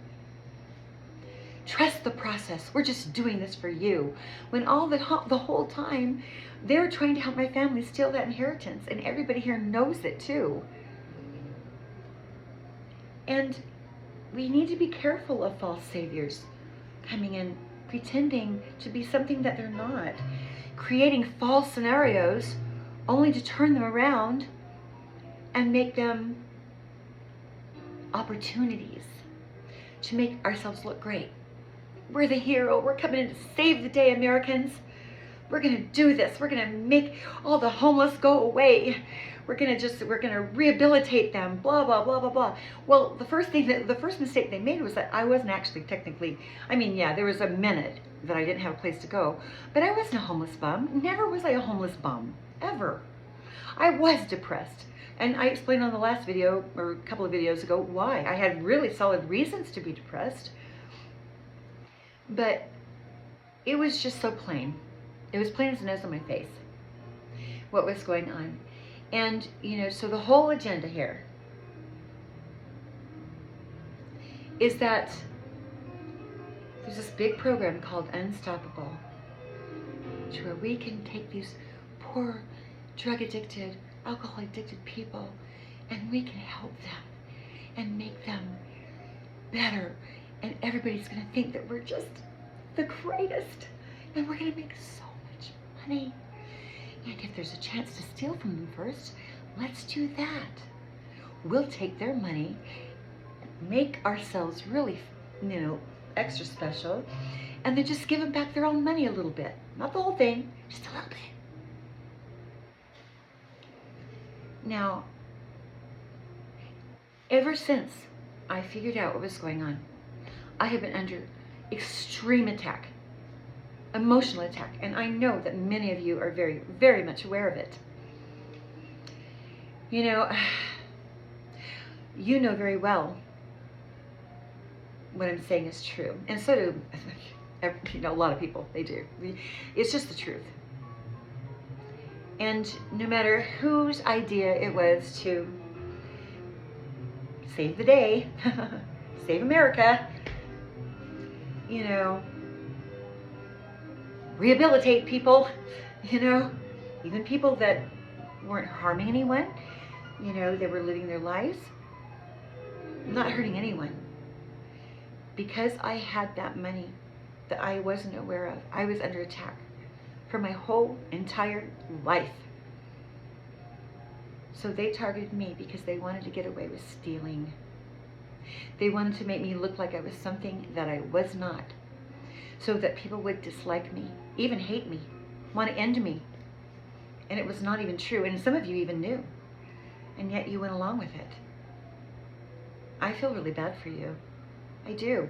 Trust the process. We're just doing this for you. When the whole time, they're trying to help my family steal that inheritance, and everybody here knows it too. And we need to be careful of false saviors coming in, pretending to be something that they're not, creating false scenarios only to turn them around and make them opportunities to make ourselves look great. We're the hero. We're coming in to save the day, Americans. We're going to do this. We're going to make all the homeless go away. We're going to rehabilitate them, blah, blah, blah, blah, blah. Well, the first mistake they made was that I wasn't actually technically, yeah, there was a minute that I didn't have a place to go, but I wasn't a homeless bum. Never was I a homeless bum, ever. I was depressed. And I explained on the last video, or a couple of videos ago, why. I had really solid reasons to be depressed. But it was just so plain. It was plain as the nose on my face what was going on. And, so the whole agenda here is that there's this big program called Unstoppable, to where we can take these poor, drug-addicted, alcohol-addicted people, and we can help them and make them better. And everybody's going to think that we're just the greatest, and we're going to make so much money. And if there's a chance to steal from them first, let's do that. We'll take their money, make ourselves really, extra special, and then just give them back their own money a little bit. Not the whole thing, just a little bit. Now, ever since I figured out what was going on, I have been under extreme attack. Emotional attack, and I know that many of you are very, very much aware of it. You know very well what I'm saying is true, and so do a lot of people. They do. It's just the truth. And no matter whose idea it was to save the day, save America, rehabilitate people, even people that weren't harming anyone, they were living their lives, not hurting anyone. Because I had that money that I wasn't aware of, I was under attack for my whole entire life. So they targeted me because they wanted to get away with stealing. They wanted to make me look like I was something that I was not, so that people would dislike me, even hate me, want to end me. And it was not even true, and some of you even knew, and yet you went along with it. I feel really bad for you. I do.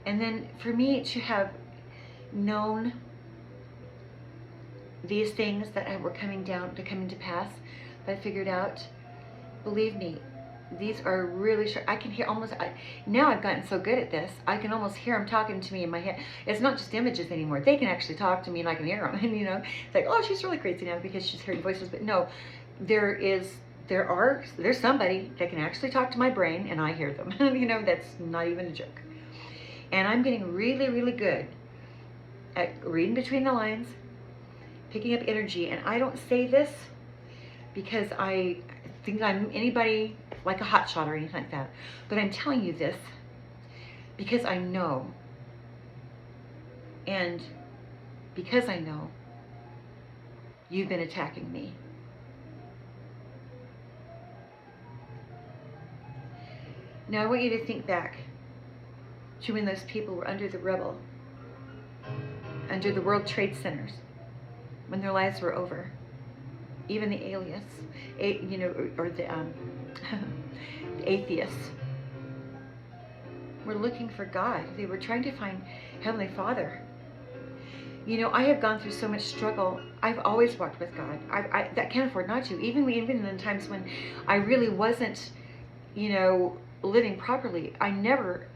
And then for me to have known these things that were coming to pass, that I figured out, believe me, these are really short. I can hear almost, now I've gotten so good at this, I can almost hear them talking to me in my head. It's not just images anymore. They can actually talk to me and I can hear them. And it's like, oh, she's really crazy now because she's hearing voices. But no, there's somebody that can actually talk to my brain and I hear them. That's not even a joke. And I'm getting really, really good at reading between the lines, picking up energy. And I don't say this because I think I'm anybody like a hotshot or anything like that. But I'm telling you this because I know. And because I know, you've been attacking me. Now I want you to think back to when those people were under the rubble, under the World Trade Centers, when their lives were over. Even the aliens, or the atheists were looking for God. They were trying to find Heavenly Father. I have gone through so much struggle. I've always walked with God. I can't afford not to. Even in the times when I really wasn't, living properly. I never,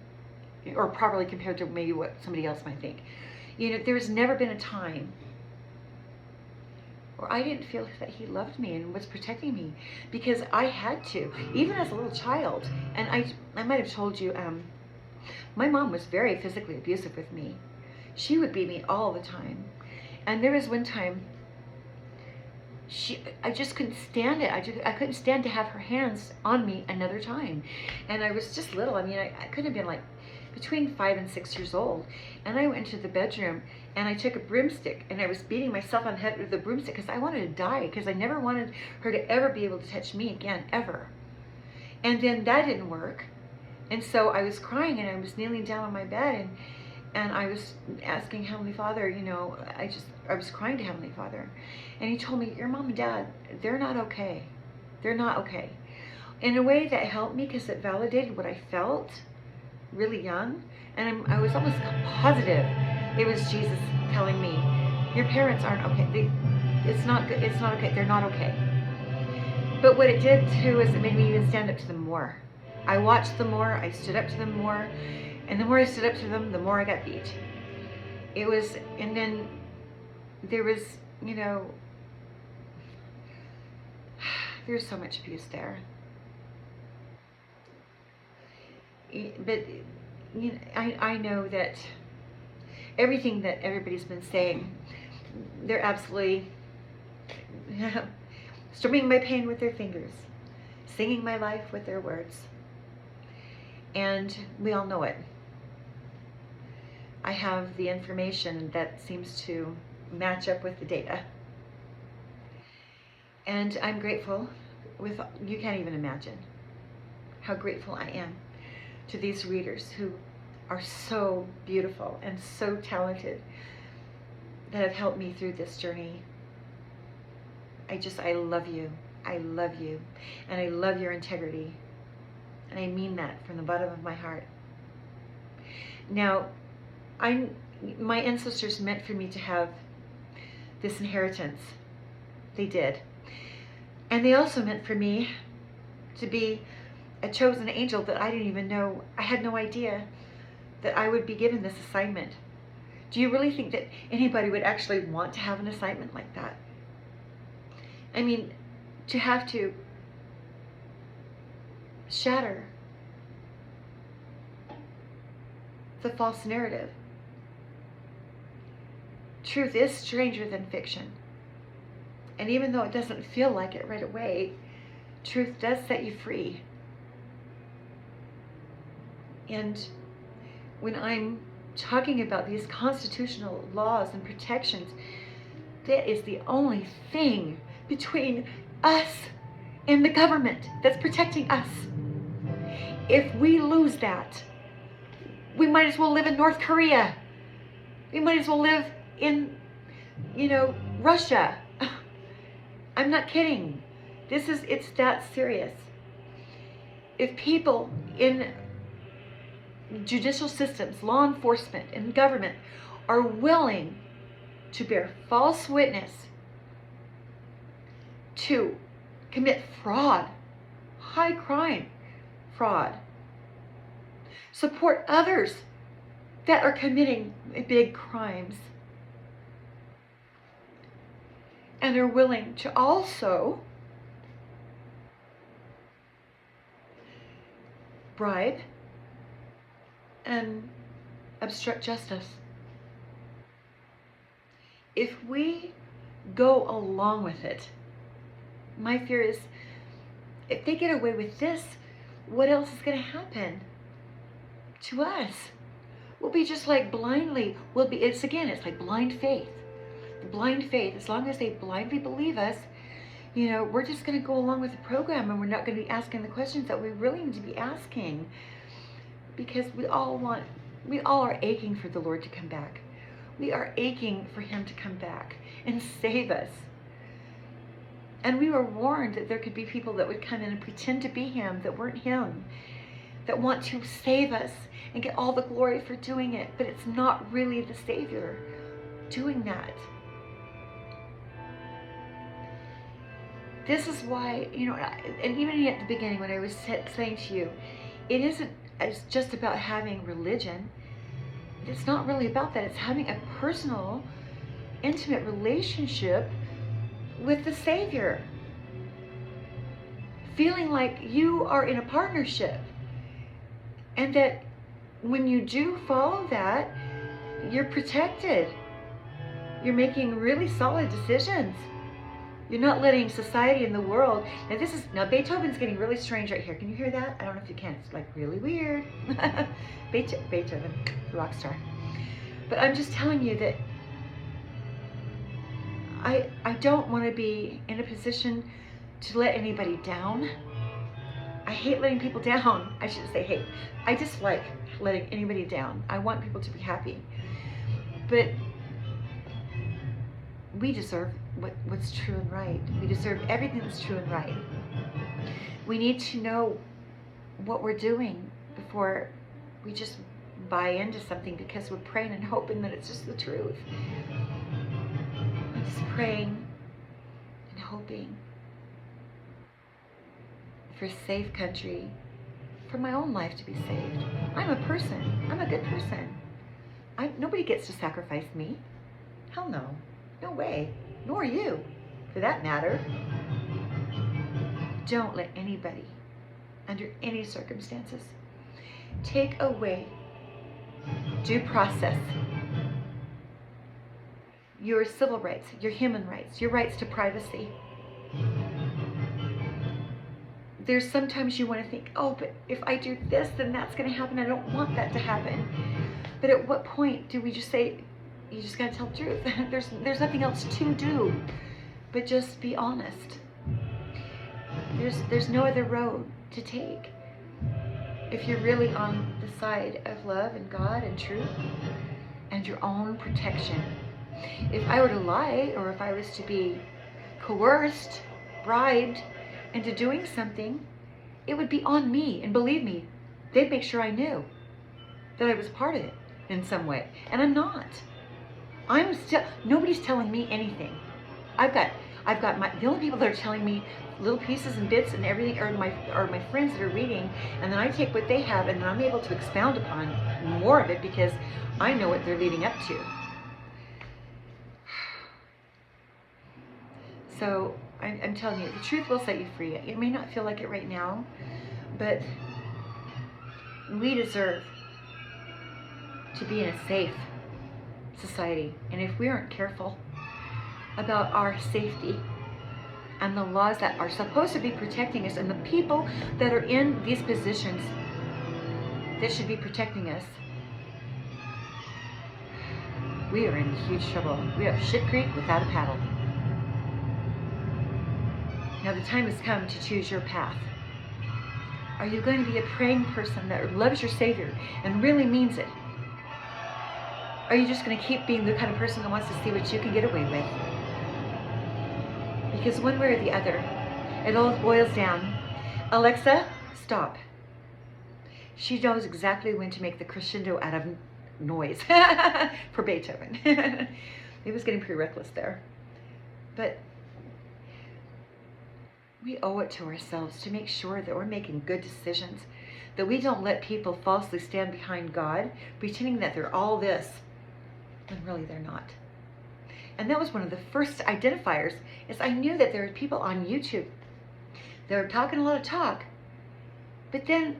or properly compared to maybe what somebody else might think. There's never been a time or I didn't feel that He loved me and was protecting me, because I had to, even as a little child. And I might have told you, my mom was very physically abusive with me. She would beat me all the time. And there was one time, I just couldn't stand it. I couldn't stand to have her hands on me another time. And I was just little. I couldn't have been like between 5 and 6 years old. And I went into the bedroom and I took a broomstick and I was beating myself on the head with the broomstick because I wanted to die, because I never wanted her to ever be able to touch me again, ever. And then that didn't work. And so I was crying, and I was kneeling down on my bed, and I was asking Heavenly Father, I was crying to Heavenly Father. And He told me, your mom and dad, they're not okay. They're not okay. In a way that helped me, because it validated what I felt really young. And I was almost positive it was Jesus telling me, your parents aren't okay. It's not good. It's not okay. They're not okay. But what it did too is it made me even stand up to them more. I watched them more. I stood up to them more. And the more I stood up to them, the more I got beat. And then there was, there's so much abuse there. But I know that everything that everybody's been saying, they're absolutely strumming my pain with their fingers, singing my life with their words. And we all know it. I have the information that seems to match up with the data. And I'm grateful you can't even imagine how grateful I am to these readers who are so beautiful and so talented that have helped me through this journey. I love you. I love you. And I love your integrity. And I mean that from the bottom of my heart. Now, my ancestors meant for me to have this inheritance. They did. And they also meant for me to be a chosen angel that I didn't even know. I had no idea that I would be given this assignment. Do you really think that anybody would actually want to have an assignment like that? I mean, to have to shatter the false narrative. Truth is stranger than fiction. And even though it doesn't feel like it right away, truth does set you free. And when I'm talking about these constitutional laws and protections, that is the only thing between us and the government that's protecting us. If we lose that, we might as well live in North Korea. We might as well live in, Russia. I'm not kidding. It's that serious. If people in judicial systems, law enforcement, and government are willing to bear false witness, to commit fraud, high crime fraud, support others that are committing big crimes, and are willing to also bribe and obstruct justice. If we go along with it, my fear is if they get away with this, what else is going to happen to us? We'll be just like blindly, it's like blind faith. Blind faith, as long as they blindly believe us, we're just going to go along with the program, and we're not going to be asking the questions that we really need to be asking, because we all are aching for the Lord to come back. We are aching for Him to come back and save us. And we were warned that there could be people that would come in and pretend to be Him that weren't Him, that want to save us and get all the glory for doing it, but it's not really the Savior doing that. This is why, and even at the beginning when I was saying to you, it's just about having religion. It's not really about that. It's having a personal, intimate relationship with the Savior. Feeling like you are in a partnership. And that when you do follow that, you're protected. You're making really solid decisions. You're not letting society and the world. Now Beethoven's getting really strange right here. Can you hear that? I don't know if you can. It's like really weird. Beethoven, the rock star. But I'm just telling you that I don't want to be in a position to let anybody down. I hate letting people down. I shouldn't say hate. I dislike letting anybody down. I want people to be happy. But we deserve what's true and right. We deserve everything that's true and right. We need to know what we're doing before we just buy into something because we're praying and hoping that it's just the truth. I'm just praying and hoping for a safe country, for my own life to be saved. I'm a person. I'm a good person. Nobody gets to sacrifice me. Hell no. No way. Nor you, for that matter. Don't let anybody, under any circumstances, take away due process, your civil rights, your human rights, your rights to privacy. There's sometimes you want to think, oh, but if I do this, then that's going to happen. I don't want that to happen. But at what point do we just say, you just got to tell the truth? There's nothing else to do but just be honest. There's no other road to take. If you're really on the side of love and God and truth and your own protection. If I were to lie, or if I was to be coerced, bribed into doing something, it would be on me. And believe me, they'd make sure I knew that I was part of it in some way. And I'm not. Nobody's telling me anything. The only people that are telling me little pieces and bits and everything are my friends that are reading, and then I take what they have and then I'm able to expound upon more of it because I know what they're leading up to. So I'm telling you, the truth will set you free. It may not feel like it right now, but we deserve to be in a safe society. And if we aren't careful about our safety and the laws that are supposed to be protecting us and the people that are in these positions that should be protecting us, we are in huge trouble. We have shit creek without a paddle. Now the time has come to choose your path. Are you going to be a praying person that loves your Savior and really means it? Are you just going to keep being the kind of person that wants to see what you can get away with? Because one way or the other, it all boils down. Alexa, stop. She knows exactly when to make the crescendo out of noise for Beethoven. He was getting pretty reckless there. But we owe it to ourselves to make sure that we're making good decisions, that we don't let people falsely stand behind God, pretending that they're all this, when really they're not. And that was one of the first identifiers, is I knew that there were people on YouTube that were talking a lot of talk, but then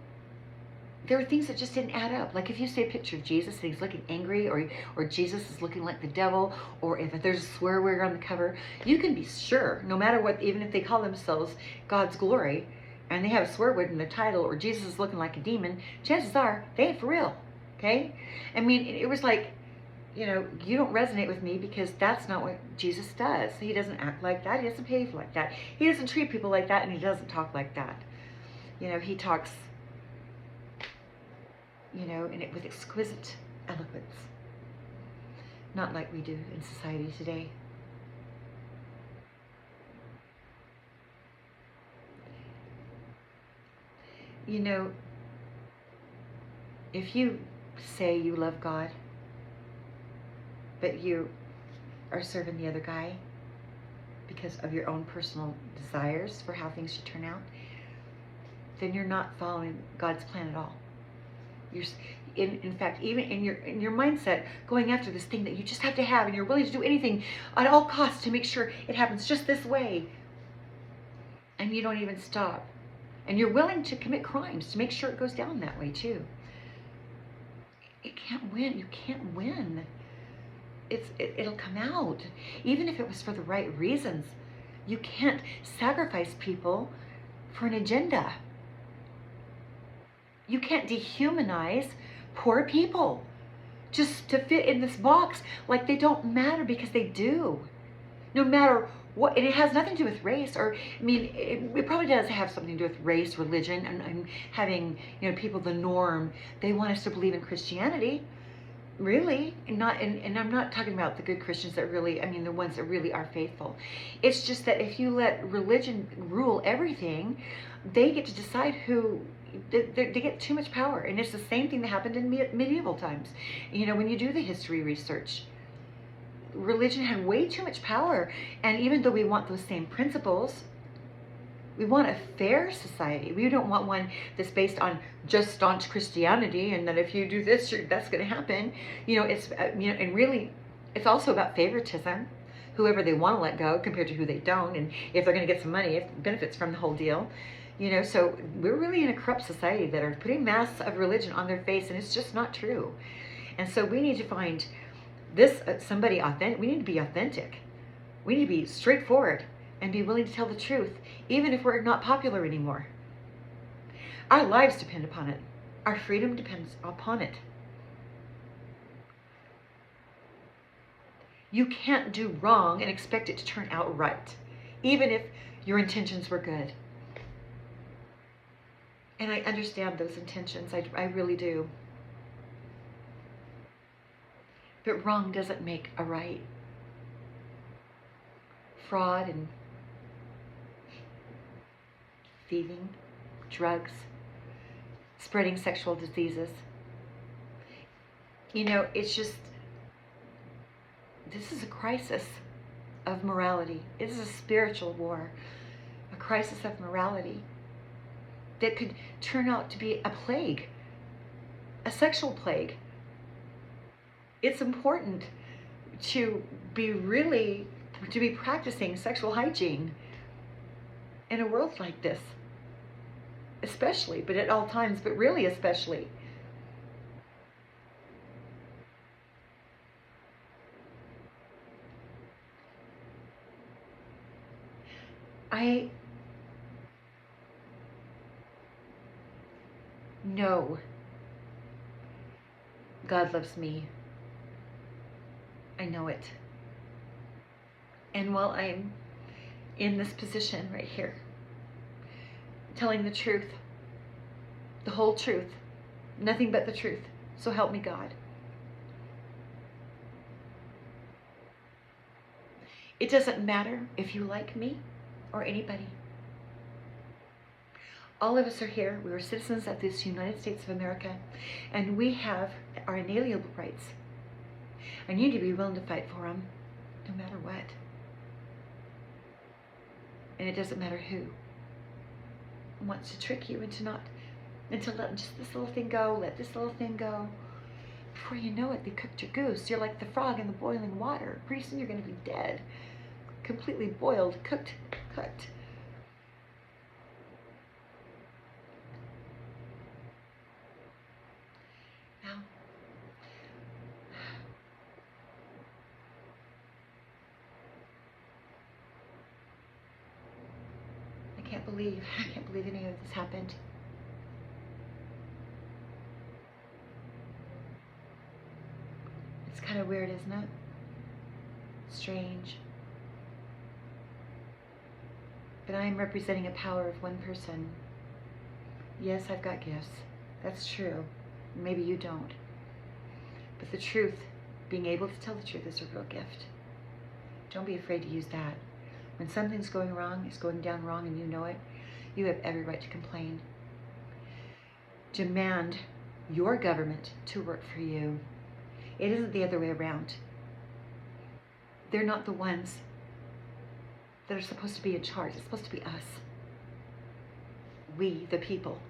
there were things that just didn't add up. Like if you see a picture of Jesus and he's looking angry, or Jesus is looking like the devil, or if there's a swear word on the cover, you can be sure, no matter what, even if they call themselves God's glory, and they have a swear word in their title, or Jesus is looking like a demon, chances are they ain't for real, okay? I mean, it was like, you know, you don't resonate with me because that's not what Jesus does. He doesn't act like that. He doesn't behave like that. He doesn't treat people like that, and he doesn't talk like that. You know, he talks, you know, with exquisite eloquence. Not like we do in society today. You know, if you say you love God, but you are serving the other guy because of your own personal desires for how things should turn out, then you're not following God's plan at all. You're, in fact, even in your mindset, going after this thing that you just have to have, and you're willing to do anything at all costs to make sure it happens just this way, and you don't even stop, and you're willing to commit crimes to make sure it goes down that way too. You can't win. You can't win. It'll come out, even if it was for the right reasons. You can't sacrifice people for an agenda. You can't dehumanize poor people just to fit in this box like they don't matter, because they do. No matter What, and it has nothing to do with race, or I mean, it probably does have something to do with race, religion, and having, you know, people, the norm. They want us to believe in Christianity, really, and I'm not talking about the good Christians that really, I mean, the ones that really are faithful. It's just that if you let religion rule everything, they get to decide who. They get too much power, and it's the same thing that happened in medieval times. You know, when you do the history research, religion had way too much power, and even though we want those same principles, we want a fair society. We don't want one that's based on just staunch Christianity, and that if you do this, that's going to happen. You know, it's you know, and really, it's also about favoritism. Whoever they want to let go compared to who they don't, and if they're going to get some money, if benefits from the whole deal. You know, so we're really in a corrupt society that are putting masks of religion on their face, and it's just not true. And so we need to find this somebody authentic. We need to be authentic. We need to be straightforward and be willing to tell the truth, even if we're not popular anymore. Our lives depend upon it. Our freedom depends upon it. You can't do wrong and expect it to turn out right, even if your intentions were good. And I understand those intentions. I really do. But wrong doesn't make a right. Fraud and thieving, drugs, spreading sexual diseases. You know, it's just, this is a crisis of morality. It is a spiritual war, a crisis of morality that could turn out to be a plague, a sexual plague. It's important to be practicing sexual hygiene in a world like this, especially, but at all times, but really especially. I know God loves me. I know it. And while I'm in this position right here, telling the truth, the whole truth, nothing but the truth, so help me God. It doesn't matter if you like me or anybody. All of us are here. We are citizens of this United States of America, and we have our inalienable rights. And you need to be willing to fight for them, no matter what. And it doesn't matter who wants to trick you into let just this little thing go, let this little thing go. Before you know it, they cooked your goose. You're like the frog in the boiling water. Pretty soon you're going to be dead. Completely boiled, cooked. Now, I can't believe any of this happened. It's kind of weird, isn't it? Strange. But I am representing a power of one person. Yes, I've got gifts. That's true. Maybe you don't. But the truth, being able to tell the truth, is a real gift. Don't be afraid to use that. When something's going wrong, it's going down wrong, and you know it, you have every right to complain. Demand your government to work for you. It isn't the other way around. They're not the ones that are supposed to be in charge. It's supposed to be us. We, the people.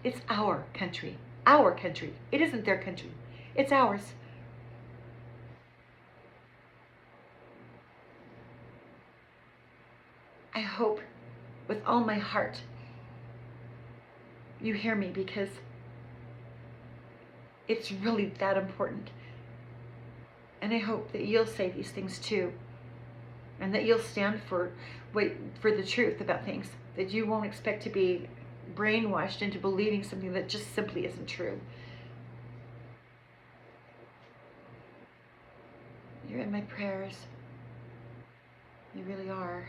It's our country. Our country. It isn't their country. It's ours. I hope with all my heart you hear me, because it's really that important. And I hope that you'll say these things too. And that you'll stand for the truth about things. That you won't expect to be brainwashed into believing something that just simply isn't true. You're in my prayers. You really are.